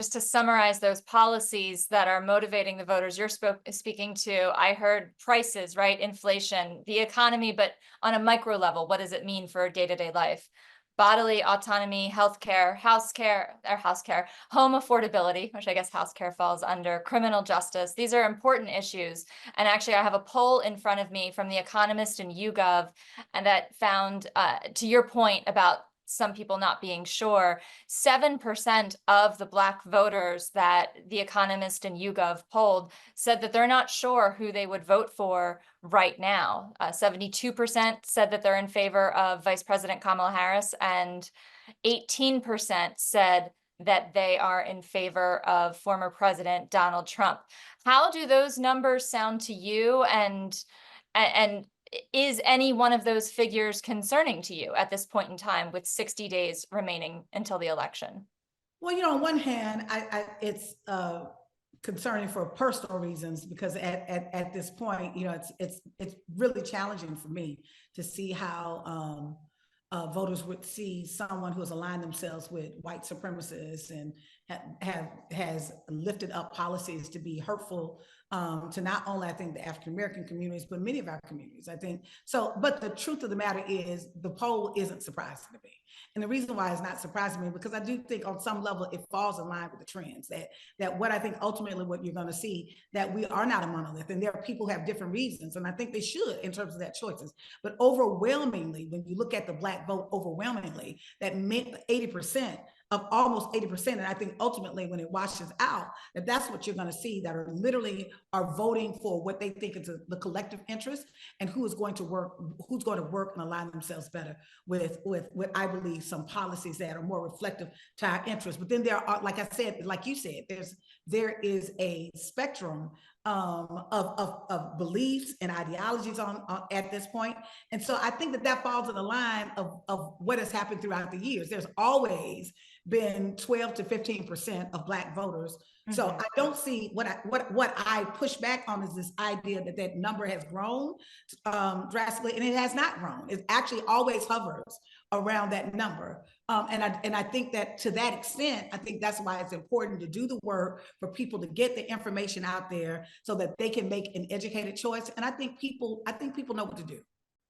Just to summarize those policies that are motivating the voters you're speaking to, I heard prices, right? Inflation, the economy, but on a micro level, what does it mean for day-to-day life? Bodily autonomy, healthcare, home affordability, which I guess healthcare falls under, criminal justice. These are important issues. And actually, I have a poll in front of me from The Economist and YouGov, and that found, to your point about some people not being sure, 7% of the Black voters that The Economist and YouGov polled said that they're not sure who they would vote for right now. 72% said that they're in favor of Vice President Kamala Harris, and 18% said that they are in favor of former President Donald Trump. How do those numbers sound to you? And is any one of those figures concerning to you at this point in time with 60 days remaining until the election? Well, on one hand, it's concerning for personal reasons, because at this point, it's really challenging for me to see how voters would see someone who has aligned themselves with white supremacists and has lifted up policies to be hurtful to not only, I think, the African-American communities, but many of our communities, I think. So, but the truth of the matter is the poll isn't surprising to me. And the reason why it's not surprising me, because I do think on some level it falls in line with the trends that what I think ultimately what you're going to see, that we are not a monolith, and there are people who have different reasons, and I think they should in terms of that choices. But overwhelmingly, when you look at the Black vote, overwhelmingly, that meant 80%, of almost 80%. And I think ultimately when it washes out, that's what you're going to see, that are literally are voting for what they think is the collective interest, and who's going to work and align themselves better with I believe some policies that are more reflective to our interests. But then there are, like I said, like you said, there is a spectrum of beliefs and ideologies on at this point. And so I think that falls in the line of what has happened throughout the years. There's always been 12 to 15% of Black voters. Mm-hmm. So I don't see what I push back on is this idea that number has grown drastically, and it has not grown. It actually always hovers around that number. And I think that to that extent, I think that's why it's important to do the work for people to get the information out there so that they can make an educated choice. And I think people know what to do.